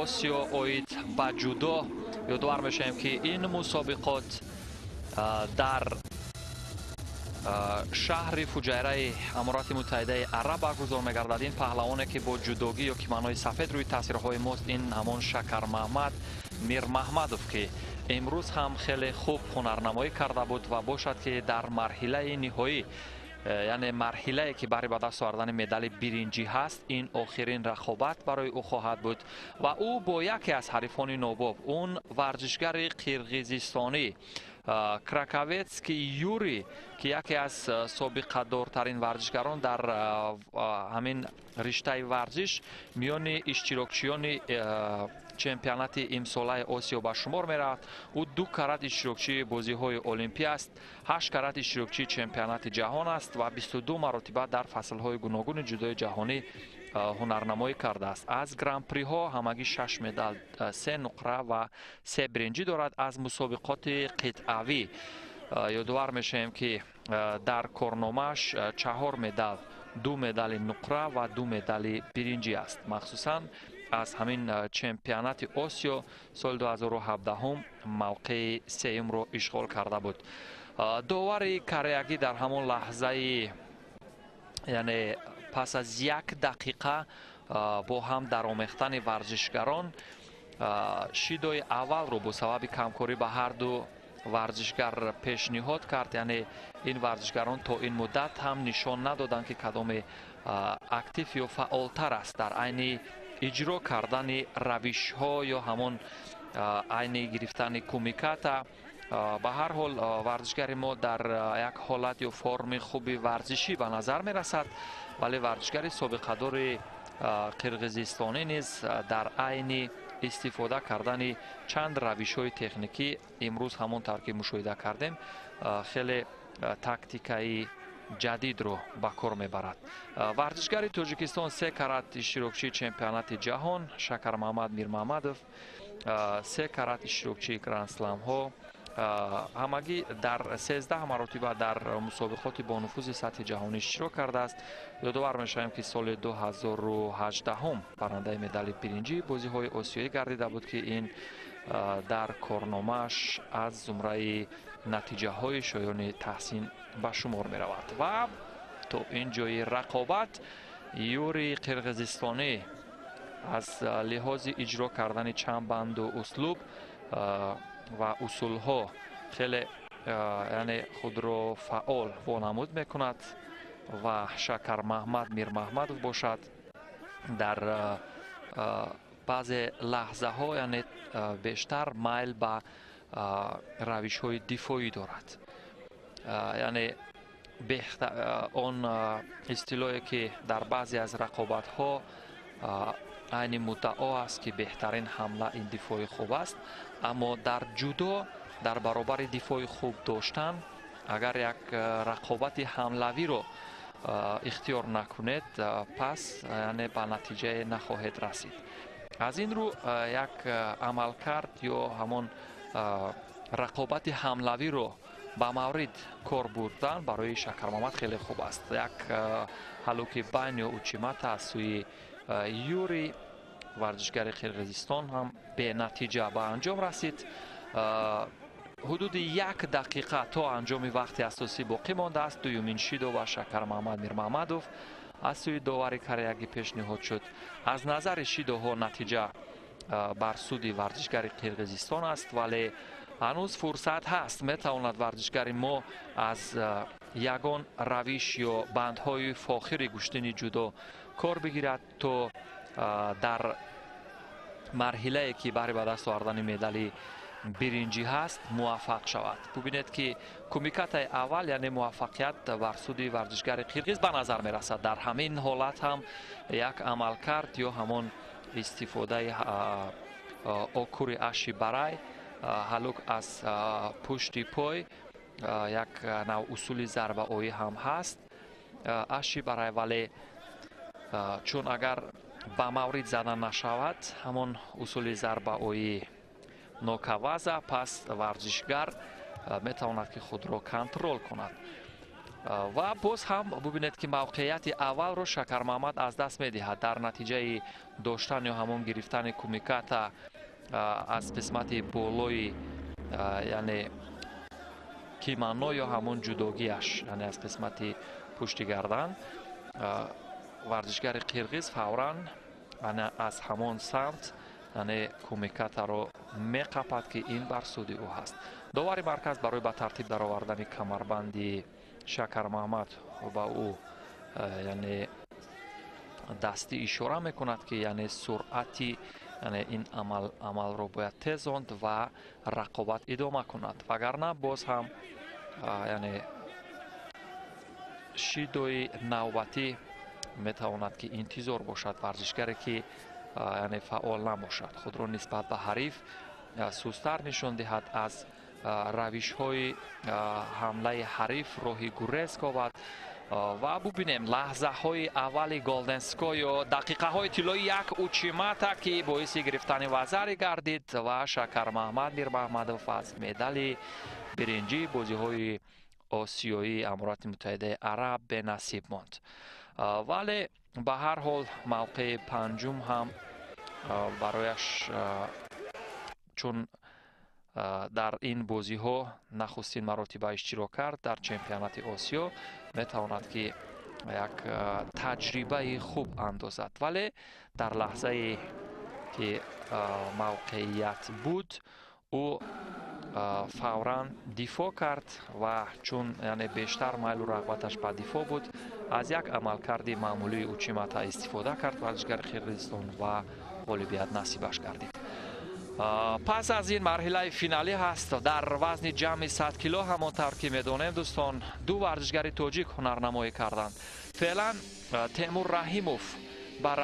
آسیا اوید به جودو. یادآور میشیم که این مسابقات در شهر فجیره امارات متحده عرب برگزار می‌گردد. این پهلوانی که با جودوگی یا کیمانوی سفید روی تصویرهای ماست، این همان شکر محمد میر محمدوف که امروز هم خیلی خوب هنرنمایی کرده بود و باشد که در مرحله نهایی، یعنی مرحله که برای به دست آوردن مدال برنجی هست، این آخرین رقابت برای او خواهد بود و او با یکی از حریفان نوباب، اون ورزشگر قرقیزستانی کراکویتسکی یوری که یکی از سابقه دارترین ورزشگران در همین رشته ورزش میان اشتراکچیان چمپیونات امساله آسیا به شمار می رود. او 2 کرات اشتراکچی بازی های المپی است، 8 کرات اشتراکچی چمپیونات جهان است و 22 مرتبه در فصل های گوناگون جودوی جهانی هنرنمایی کرده است. از گرند پری ها همگی 6 مدال، 3 نقره و 3 برنجی دارد. از مسابقات قطعوی یادآور میشیم که در کارنامه‌اش 4 مدال، 2 مدال نقره و 2 مدال برنجی است. مخصوصا از همین چمپیونات آسیا سال 2017 هم موقع سوم رو اشغال کرده بود. داور کریگی در همون لحظه، یعنی پس از 1 دقیقه با هم در آمیختن ورزشگران، شیدای اول رو با سبب کمکاری به هر دو ورزشگر پیشنهاد کرد. یعنی این ورزشگران تا این مدت هم نشان ندادند که کدام اکتیو یا فعالتر است در عین اجرا کردن روش ها یا همون عین گرفتن کمیکات. به هر حال ورزشگر ما در یک حالت یا فرم خوبی ورزشی به نظر می رسد، ولی ورزشگر سابقه دار قرقیزستانی نیز در عین استفاده کردن چند روش های تکنیکی امروز همونطور که مشاهده کردیم خیلی تاکتیکای جدید رو به کار میبرد. ورزشگر تاجیکستان 3 کرات اشتراکچی چمپیونات جهان شکر محمد میر محمدوف، 3 کرات اشتراکچی گرند اسلم ها، همگی در 13 مرتبه در مسابقات با نفوذ سطح جهانی اشتراک کرده است. یادآور میشویم که سال 2018 هم برنده مدال برنجی بازی های آسیایی گردیده بود که این در کارنامه‌اش از زمره نتیجه های شایان تحسین به شمار می رود. و تو اینجای رقابت یوری قرقیزستانی از لحاظ اجرا کردن چند بند و اسلوب و اصول ها خیلی یعنی خود را فعال وانمود می کند و شکر محمد میر محمد باشد در بعضی لحظه ها یعنی بیشتر میل به روش های دفاعی دارد. یعنی آن اصطلاحی که در بعضی از رقابت ها عین مدعا است که بهترین حمله این دفاع خوب است، اما در جودو در برابر دفاع خوب داشتن اگر یک رقابت حملوی رو اختیار نکنید پس یعنی به نتیجه نخواهید رسید. از این رو یک عملکرد یا همون رقابت حملوی رو با مورد کار بردن برای شکر محمد خیلی خوب است. یک هلوک بین یا اوچیمت از سوی یوری ورزشگر قرقیزستان هم به نتیجه به انجام رسید. حدود 1 دقیقه تا انجام وقت اساسی باقی مانده است. دومین شیدو و شکر محمد میر محمدوف از سوی داور کریگی پیشنهاد شد. از نظر شیدوها نتیجه بر سود ورزشگر قرقیزستان است، ولی هنوز فرصت هست. میتواند ورزشگر ما از یگان روش یا بندهای فاخر گشتن جودو کار بگیرد تا در مرحله که برای به دست آوردن مدال برنجی هست موفق شود. ببینید که کمیکات اول یعنی موفقیت بر سود ورزشگر قرقیز به نظر می رسد. در همین حالت هم یک عمل کرد یا همون استفاده آکور اشی برای هلوک از پشت پای یک نوع اصول ضربه آیی هم هست اشی برای، ولی چون اگر به مورد زدن نشود همون اصول ضربه آیی ناکوازه، پس ورزشگر میتواند که خود را کنترل کند. و باز هم ببینید که موقعیت اول رو شکر محمد از دست میدهد در نتیجه داشتن یا همون گرفتن کومیکات از قسمت بالای یعنی کیمانو یا همون جدوگیش، یعنی از قسمت پشت گردن. ورزشگر قرقیز فوراً از همون سمت یعنی کومیکات رو میقپد که این بر سود او هست. داوری مرکز برای به ترتیب در آوردن کمربندی شکر محمد و او یعنی دستی اشاره میکند که یعنی سرعتی یعنی این عمل رو باید تیزاند و رقابت ادامه کند، وگرنه باز هم یعنی شیدوی نوبتی میتواند که انتظار باشد ورزشگری که یعنی فعال نباشد، خود را نسبت به حریف سست‌تر نشان دهد، از روش های حمله حریف راهی گریز کند و ببینیم لحظه های اول گلدن سکای یا دقیقه های طلایی یک اوچیماتا که باعث گرفتن وزری گردید و شکر محمد میر محمدوف از مدال برنجی بازی های آسیایی امارات متحده عرب به نصیب ماند. ولی به هر حال موقع پنجم هم برایش، چون در این بازی ها نخستین مراتب اشتراک کرد در چمپیونات آسیا، میتواند که یک تجربه خوب اندازد. ولی در لحظه که موقعیت بود او فوراً دفاع کرد و چون یعنی بیشتر میل و رغبتش به دفاع بود، از یک عملکرد معمولی اوچیماتا استفاده کرد ورزشگر قرقیزستان و غالبیت نصیبش گردید. پس از این مرحله فینالی هست در وزن جمعی 100 کیلو. همانطور که میدونیم دوستان، دو ورزشگر تاجیک هنرنمایی کردند. فعلا تیمور رحیموف بر